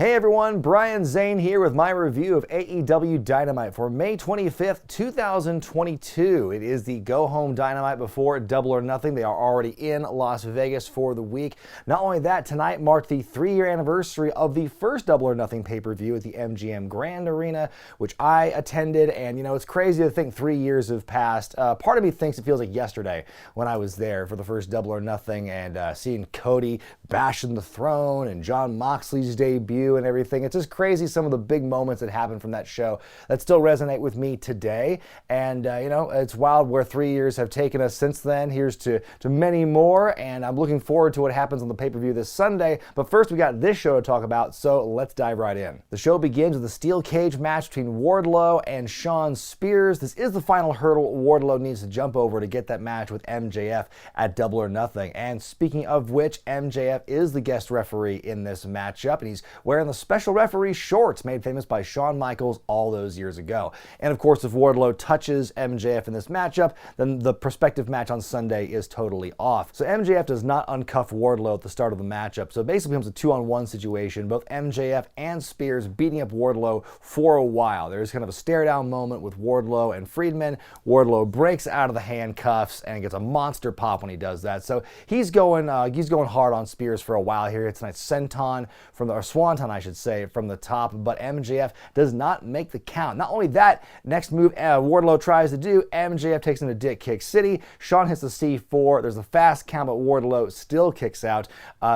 Hey everyone, Brian Zane here with my review of AEW Dynamite for May 25th, 2022. It is the go-home Dynamite before Double or Nothing. They are already in Las Vegas for the week. Not only that, tonight marked the 3-year anniversary of the first Double or Nothing pay-per-view at the MGM Grand Arena, which I attended, and you know, it's crazy to think 3 years have passed. Part of me thinks it feels like yesterday when I was there for the first Double or Nothing and seeing Cody bashing the throne and Jon Moxley's debut and everything. It's just crazy, some of the big moments that happened from that show that still resonate with me today. And you know, it's wild where 3 years have taken us since then. Here's to many more, and I'm looking forward to what happens on the pay-per-view this Sunday. But first, we got this show to talk about, so let's dive right in. The show begins with a steel cage match between Wardlow and Shawn Spears. This is the final hurdle Wardlow needs to jump over to get that match with MJF at Double or Nothing. And speaking of which, MJF is the guest referee in this matchup, and he's wearing the special referee shorts made famous by Shawn Michaels all those years ago. And of course, if Wardlow touches MJF in this matchup, then the prospective match on Sunday is totally off. So MJF does not uncuff Wardlow at the start of the matchup, so it basically becomes a 2-on-1 situation, both MJF and Spears beating up Wardlow for a while. There's kind of a stare-down moment with Wardlow and Friedman. Wardlow breaks out of the handcuffs and gets a monster pop when he does that. So he's going hard on Spears for a while here. It's a nice senton or swanton, I should say, from the top, but MJF does not make the count. Not only that, next move Wardlow tries to do, MJF takes him to Dick Kick City. Shawn hits the C4. There's a fast count, but Wardlow still kicks out.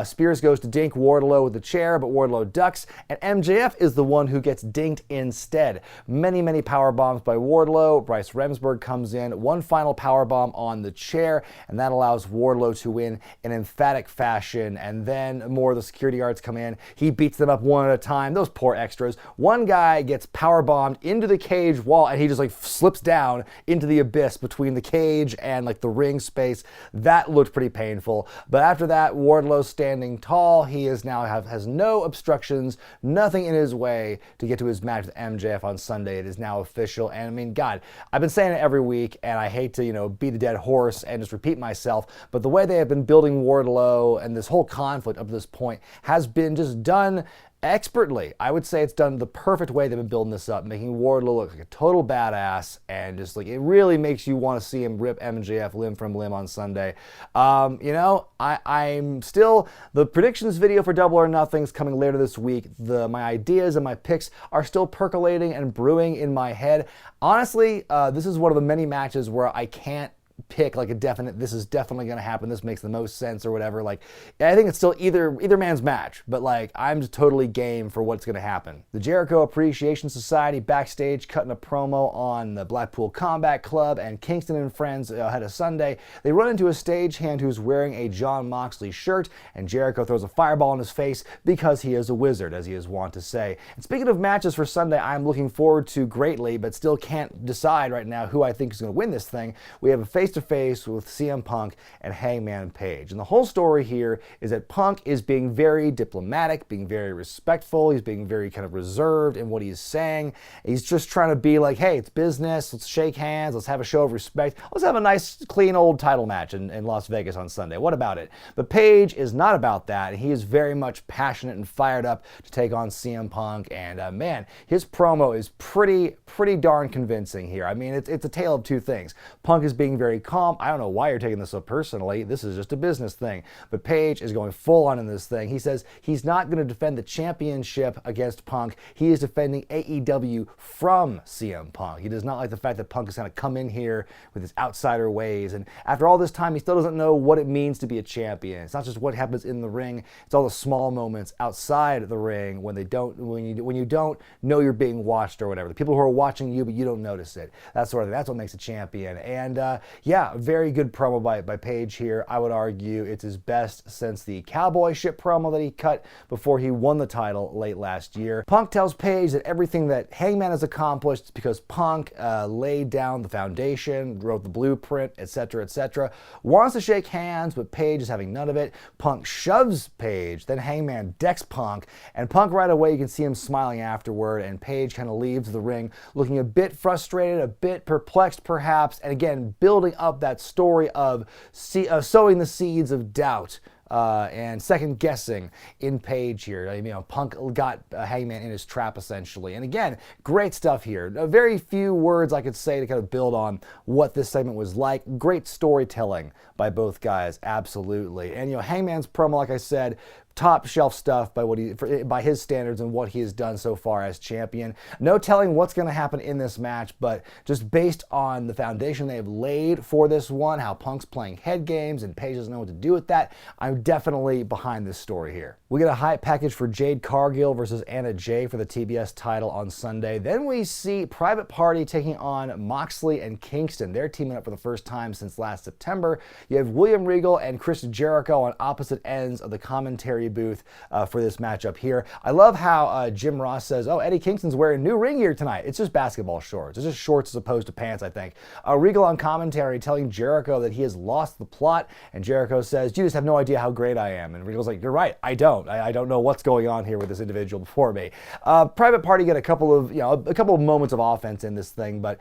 Spears goes to dink Wardlow with the chair, but Wardlow ducks, and MJF is the one who gets dinked instead. Many power bombs by Wardlow. Bryce Remsburg comes in. One final power bomb on the chair, and that allows Wardlow to win in emphatic fashion. And then more of the security guards come in. He beats them up one at a time. Those poor extras. One guy gets power bombed into the cage wall, and he just like slips down into the abyss between the cage and like the ring space. That looked pretty painful. But after that, Wardlow's standing tall. He is now has no obstructions, nothing in his way to get to his match with MJF on Sunday. It is now official. And I mean, God, I've been saying it every week, and I hate to, you know, beat a dead horse and just repeat myself, but the way they have been building Wardlow and this whole conflict up to this point has been just done expertly. I would say it's done the perfect way they've been building this up, making Wardlow look like a total badass, and just like it really makes you want to see him rip MJF limb from limb on Sunday. You know, I'm still, the predictions video for Double or Nothing's coming later this week. My ideas and my picks are still percolating and brewing in my head. Honestly, this is one of the many matches where I can't pick like a definite, this is definitely going to happen, this makes the most sense or whatever. Like, I think it's still either man's match, but like, I'm just totally game for what's going to happen. The Jericho Appreciation Society backstage cutting a promo on the Blackpool Combat Club, and Kingston and friends ahead of Sunday. They run into a stagehand who's wearing a Jon Moxley shirt, and Jericho throws a fireball in his face because he is a wizard, as he is wont to say. And speaking of matches for Sunday, I'm looking forward to greatly, but still can't decide right now who I think is going to win this thing. We have a face-to-face with CM Punk and Hangman Page. And the whole story here is that Punk is being very diplomatic, being very respectful. He's being very kind of reserved in what he's saying. He's just trying to be like, hey, it's business. Let's shake hands. Let's have a show of respect. Let's have a nice, clean old title match in Las Vegas on Sunday. What about it? But Page is not about that. He is very much passionate and fired up to take on CM Punk. And man, his promo is pretty darn convincing here. I mean, it's a tale of two things. Punk is being very calm. I don't know why you're taking this so personally. This is just a business thing. But Page is going full on in this thing. He says he's not going to defend the championship against Punk. He is defending AEW from CM Punk. He does not like the fact that Punk is going to come in here with his outsider ways. And after all this time, he still doesn't know what it means to be a champion. It's not just what happens in the ring. It's all the small moments outside the ring when you don't know you're being watched or whatever. The people who are watching you, but you don't notice it. That sort of thing. That's what makes a champion. And yeah, very good promo by Page here. I would argue it's his best since the cowboy ship promo that he cut before he won the title late last year. Punk tells Page that everything that Hangman has accomplished is because Punk laid down the foundation, wrote the blueprint, etc. Wants to shake hands, but Page is having none of it. Punk shoves Page, then Hangman decks Punk, and Punk right away, you can see him smiling afterward, and Page kind of leaves the ring looking a bit frustrated, a bit perplexed perhaps, and again, building up that story of sowing the seeds of doubt and second guessing in Page here. You know, Punk got Hangman in his trap essentially. And again, great stuff here. Very few words I could say to kind of build on what this segment was like. Great storytelling by both guys, absolutely. And you know, Hangman's promo, like I said, top shelf stuff by his standards and what he has done so far as champion. No telling what's going to happen in this match, but just based on the foundation they have laid for this one, how Punk's playing head games and Page doesn't know what to do with that, I'm definitely behind this story here. We get a hype package for Jade Cargill versus Anna Jay for the TBS title on Sunday. Then we see Private Party taking on Moxley and Kingston. They're teaming up for the first time since last September. You have William Regal and Chris Jericho on opposite ends of the commentary booth for this matchup here. I love how Jim Ross says, oh, Eddie Kingston's wearing new ring gear tonight. It's just basketball shorts. It's just shorts as opposed to pants, I think. Regal on commentary telling Jericho that he has lost the plot, and Jericho says, you just have no idea how great I am. And Regal's like, you're right, I don't. I don't know what's going on here with this individual before me. Private Party get a couple of moments of offense in this thing, but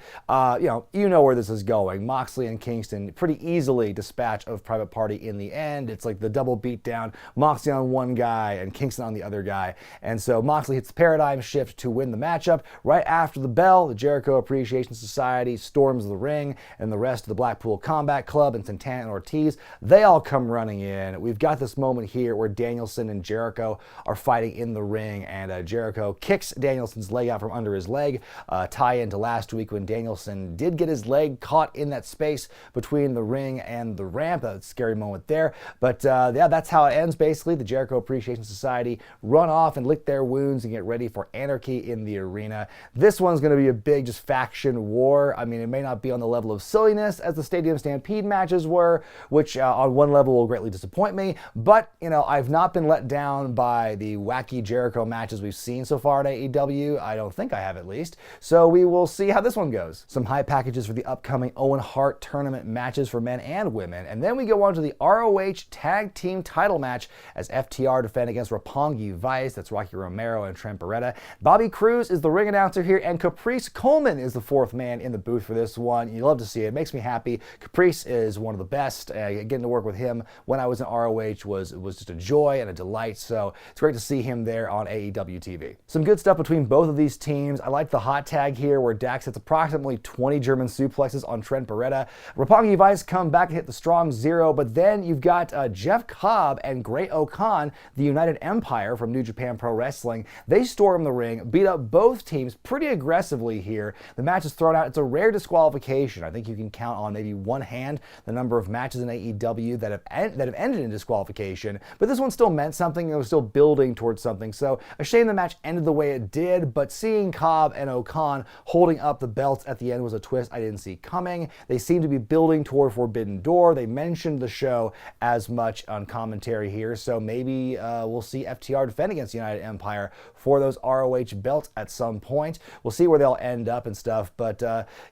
you know where this is going. Moxley and Kingston pretty easily dispatch of Private Party in the end. It's like the double beatdown. Moxley on one guy and Kingston on the other guy. And so Moxley hits the paradigm shift to win the matchup. Right after the bell, the Jericho Appreciation Society storms the ring, and the rest of the Blackpool Combat Club and Santana and Ortiz, they all come running in. We've got this moment here where Danielson and Jericho are fighting in the ring, and Jericho kicks Danielson's leg out from under his leg. Tie into last week when Danielson did get his leg caught in that space between the ring and the ramp. A scary moment there. But yeah, that's how it ends basically. The Jericho Appreciation Society run off and lick their wounds and get ready for anarchy in the arena. This one's going to be a big just faction war. I mean, it may not be on the level of silliness as the Stadium Stampede matches were, which on one level will greatly disappoint me, but you know, I've not been let down by the wacky Jericho matches we've seen so far at AEW. I don't think I have, at least. So we will see how this one goes. Some high packages for the upcoming Owen Hart tournament matches for men and women, and then we go on to the ROH Tag Team title match as FTR defend against Roppongi Vice. That's Rocky Romero and Trent Beretta. Bobby Cruz is the ring announcer here, and Caprice Coleman is the fourth man in the booth for this one. You love to see it. It makes me happy. Caprice is one of the best. Getting to work with him when I was in ROH was just a joy and a delight. So it's great to see him there on AEW TV. Some good stuff between both of these teams. I like the hot tag here where Dax hits approximately 20 German suplexes on Trent Beretta. Roppongi Vice come back and hit the strong zero, but then you've got Jeff Cobb and Great-O-Khan, the United Empire from New Japan Pro Wrestling. They storm the ring, beat up both teams pretty aggressively here. The match is thrown out. It's a rare disqualification. I think you can count on maybe one hand the number of matches in AEW that have ended in disqualification, but this one still meant something. It was still building towards something. So a shame the match ended the way it did, but seeing Cobb and O'Khan holding up the belts at the end was a twist I didn't see coming. They seem to be building toward Forbidden Door. They mentioned the show as much on commentary here, so maybe we'll see FTR defend against the United Empire for those ROH belts at some point. We'll see where they'll end up and stuff, but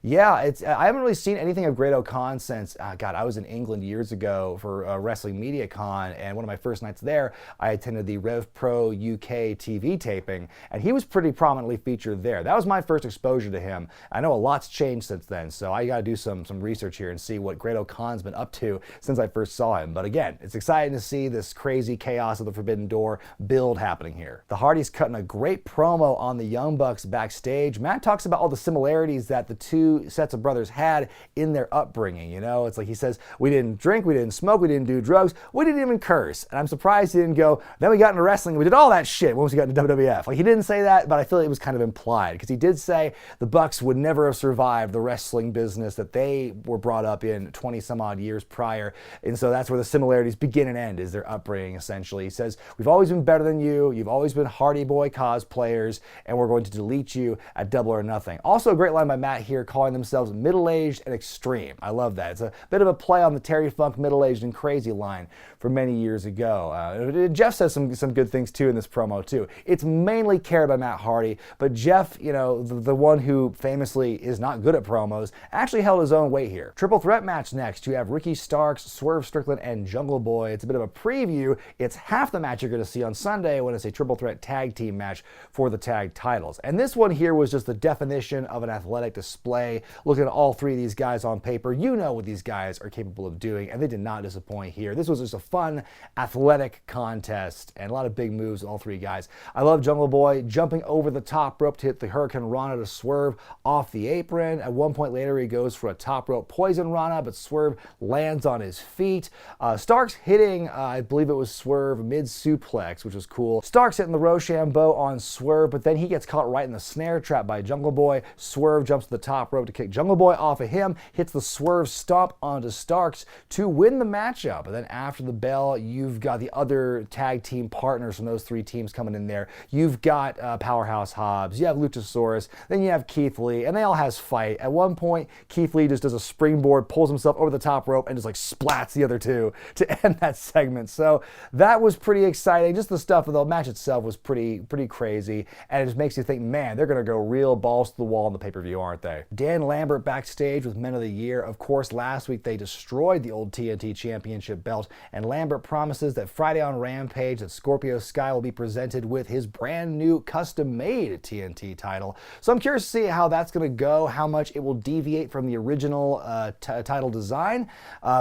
yeah, I haven't really seen anything of Great-O-Khan since, God, I was in England years ago for Wrestling Media Con, and one of my first nights there, I attended the Rev Pro UK TV taping, and he was pretty prominently featured there. That was my first exposure to him. I know a lot's changed since then, so I gotta do some research here and see what Great-O-Khan's been up to since I first saw him. But again, it's exciting to see this crazy chaos of the Forbidden Door build happening here. The Hardys cutting a great promo on the Young Bucks backstage. Matt talks about all the similarities that the two sets of brothers had in their upbringing. You know, it's like he says, we didn't drink, we didn't smoke, we didn't do drugs, we didn't even curse. And I'm surprised he didn't go, then we got into wrestling, we did all that shit once we got into WWF. Like, he didn't say that, but I feel like it was kind of implied, because he did say the Bucks would never have survived the wrestling business that they were brought up in 20 some odd years prior. And so that's where the similarities begin and end, is their upbringing, essentially. He says, we've always been better than you, you've always been Hardy Boy cosplayers, and we're going to delete you at Double or Nothing. Also a great line by Matt here, calling themselves middle-aged and extreme. I love that. It's a bit of a play on the Terry Funk middle-aged and crazy line from many years ago. Jeff says some good things too in this promo too. It's mainly carried by Matt Hardy, but Jeff, you know, the one who famously is not good at promos, actually held his own weight here. Triple threat match next. You have Ricky Starks, Swerve Strickland, and Jungle Boy. It's a bit of a preview. It's half the match you're going to see on Sunday when it's a triple threat tag team match for the tag titles. And this one here was just the definition of an athletic display. Looking at all three of these guys on paper, you know what these guys are capable of doing, and they did not disappoint here. This was just a fun, athletic contest, and a lot of big moves with all three guys. I love Jungle Boy jumping over the top rope to hit the Hurricane Rana to Swerve off the apron. At one point later, he goes for a top rope poison Rana, but Swerve lands on his feet. Starks hitting, I believe it was Swerve mid-suplex, which was cool. Starks hitting the Rochambeau on Swerve, but then he gets caught right in the snare trap by Jungle Boy. Swerve jumps to the top rope to kick Jungle Boy off of him, hits the Swerve stomp onto Starks to win the matchup. And then after the bell, you've got the other tag team partners from those three teams coming in there. You've got Powerhouse Hobbs, you have Luchasaurus, then you have Keith Lee, and they all has fight. At one point, Keith Lee just does a springboard, pulls himself over the top rope, and just like splats the other two to end that segment. So that was pretty exciting. Just the stuff of the match itself was pretty crazy, and it just makes you think, man, they're gonna go real balls to the wall in the pay-per-view, aren't they? Dan Lambert backstage with Men of the Year. Of course, last week they destroyed the old TNT Championship belt, and Lambert promises that Friday on Rampage that Scorpio Sky will be presented with his brand new custom-made TNT title. So I'm curious to see how that's gonna go, how much it will deviate from the original title design.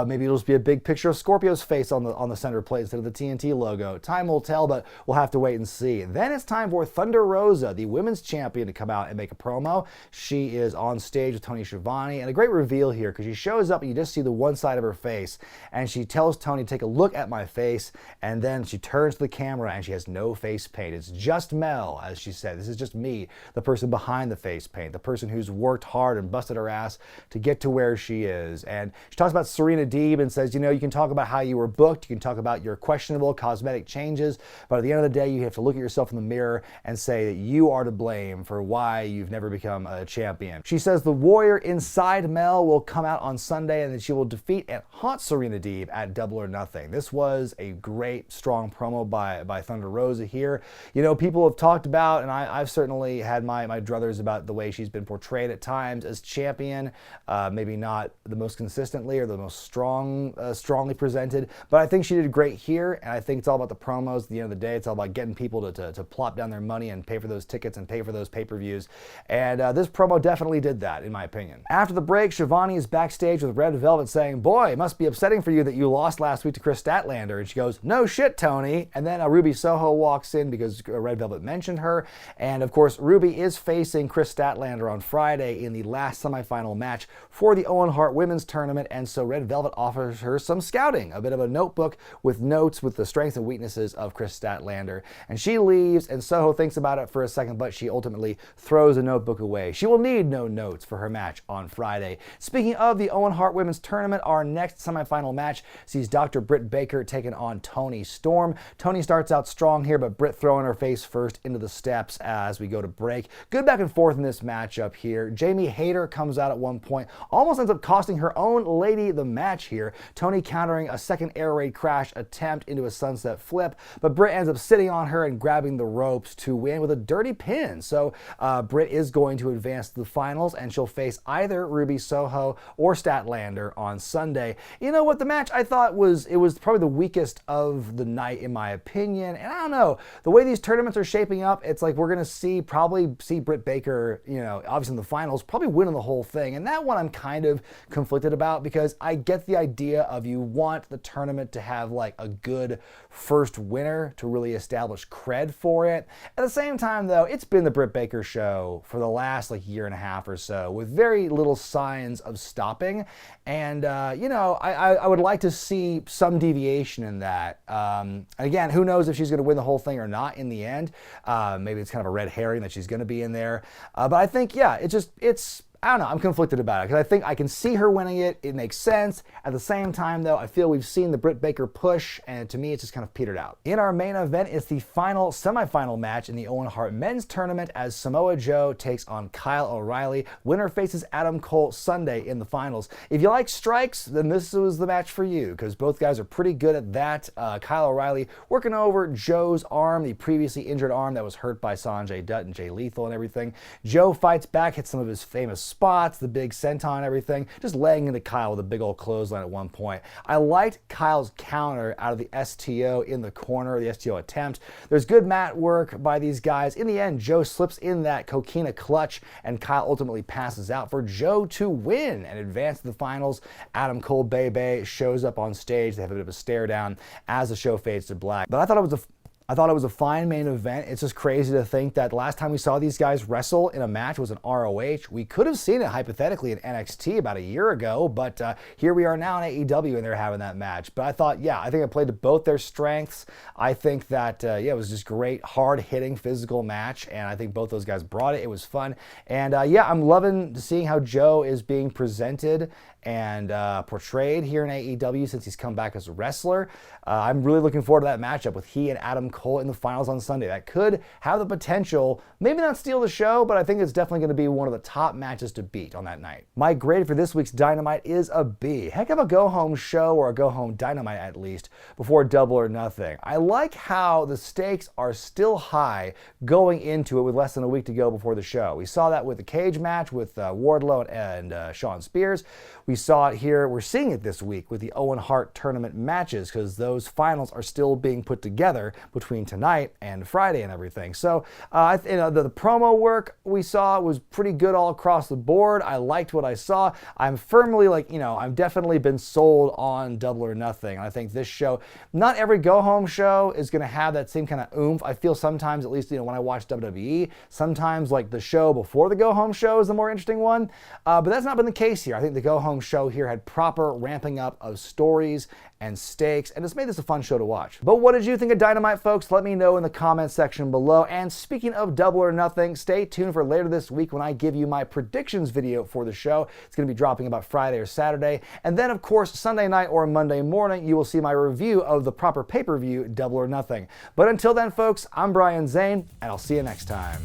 Maybe it'll just be a big picture of Scorpio's face on the center plate instead of the TNT logo. Time will tell, but we'll have to wait and see. Then it's time for Thunder Rosa, the women's champion, to come out and make a promo. She is on stage with Tony Schiavone, and a great reveal here because she shows up and you just see the one side of her face, and she tells Tony, take a look at my face, and then she turns to the camera and she has no face paint. It's just Mel, as she said. This is just me, the person behind the face paint, the person who's worked hard and busted her ass to get to where she is. And she talks about Serena Deeb and says, you know, you can talk about how you were booked, you can talk about your questionable cosmetic changes, but at the end of the day, you have to look at yourself in the mirror and say that you are to blame for why you've never become a champion. She says the warrior inside Mel will come out on Sunday and that she will defeat and haunt Serena Deeb at Double or Nothing. This was a great, strong promo by Thunder Rosa here. You know, people have talked about, and I've certainly had my druthers about the way she's been portrayed at times as champion, maybe not the most consistently or the most strongly presented, but I think she did great here, and I think it's all about the promos. At the end of the day, it's all about getting people to plop down their money and pay for those tickets and pay for those pay-per-views, and this promo definitely did that, in my opinion. After the break, Schiavone is backstage with Red Velvet saying, boy, it must be upsetting for you that you lost last week to Chris Statlander, and she goes, no shit, Tony. And then Ruby Soho walks in because Red Velvet mentioned her, and of course, Ruby is facing Chris Statlander on Friday in the last semifinal match for the Owen Hart Women's Tournament, and so Red Velvet offers her some scouting, a bit of a notebook with notes with the strengths and weaknesses of Chris Statlander, and she leaves, and Soho thinks about it for a second, but she ultimately throws the notebook away. She will need no notes for her match on Friday. Speaking of the Owen Hart Women's Tournament, our next semifinal match sees Dr. Britt Baker taking on Toni Storm. Toni starts out strong here, but Britt throwing her face first into the steps as we go to break. Good back and forth in this matchup here. Jamie Hayter comes out at one point, almost ends up costing her own lady the match here. Toni countering a second air raid crash attempt into a sunset flip, but Britt ends up sitting on her and grabbing the ropes to win with a dirty pin. So Britt is going to advance to the finals, and she'll face either Ruby Soho or Statlander on Sunday. You know what, the match I thought was probably the weakest of the night in my opinion, and I don't know, the way these tournaments are shaping up, it's like we're gonna probably see Britt Baker, you know, obviously in the finals, probably winning the whole thing, and that one I'm kind of conflicted about because I get the idea of you want the tournament to have like a good first winner to really establish cred for it. At the same time though, it's been the Britt Baker show for the last like year and a half or so with very little signs of stopping, and you know, I would like to see some deviation in that. Again, who knows if she's going to win the whole thing or not in the end. Maybe it's kind of a red herring that she's going to be in there, but I think, yeah, it's I don't know, I'm conflicted about it because I think I can see her winning it. It makes sense. At the same time, though, I feel we've seen the Britt Baker push, and to me, it's just kind of petered out. In our main event, it's the final semifinal match in the Owen Hart Men's Tournament as Samoa Joe takes on Kyle O'Reilly. Winner faces Adam Cole Sunday in the finals. If you like strikes, then this was the match for you because both guys are pretty good at that. Kyle O'Reilly working over Joe's arm, the previously injured arm that was hurt by Sanjay Dutt and Jay Lethal and everything. Joe fights back, hits some of his famous spots, the big senton and everything, just laying into Kyle with a big old clothesline at one point. I liked Kyle's counter out of the STO in the corner, the STO attempt. There's good mat work by these guys. In the end, Joe slips in that coquina clutch, and Kyle ultimately passes out for Joe to win and advance to the finals. Adam Cole Bebe shows up on stage. They have a bit of a stare down as the show fades to black. But I thought it was a fine main event. It's just crazy to think that the last time we saw these guys wrestle in a match was an ROH. We could have seen it hypothetically in NXT about a year ago, but here we are now in AEW and they're having that match. But I thought, yeah, I think it played to both their strengths. I think that, it was just great, hard-hitting, physical match, and I think both those guys brought it. It was fun. And yeah, I'm loving seeing how Joe is being presented and portrayed here in AEW since he's come back as a wrestler. I'm really looking forward to that matchup with he and Adam Cole in the finals on Sunday. That could have the potential, maybe not steal the show, but I think it's definitely going to be one of the top matches to beat on that night. My grade for this week's Dynamite is a B. Heck of a go-home show, or a go-home Dynamite at least, before Double or Nothing. I like how the stakes are still high going into it with less than a week to go before the show. We saw that with the cage match with Wardlow and Shawn Spears. We saw it here, we're seeing it this week with the Owen Hart tournament matches, because those finals are still being put together between tonight and Friday and everything. So the promo work we saw was pretty good all across the board. I liked what I saw. I'm firmly I've definitely been sold on Double or Nothing. And I think this show, not every go-home show is going to have that same kind of oomph. I feel sometimes, at least when I watch WWE, sometimes like the show before the go-home show is the more interesting one. But that's not been the case here. I think the go-home show here had proper ramping up of stories and stakes, and it's made this a fun show to watch. But what did you think of Dynamite, folks? Let me know in the comments section below. And speaking of Double or Nothing, stay tuned for later this week when I give you my predictions video for the show. It's going to be dropping about Friday or Saturday. And then, of course, Sunday night or Monday morning, you will see my review of the proper pay-per-view Double or Nothing. But until then, folks, I'm Brian Zane, and I'll see you next time.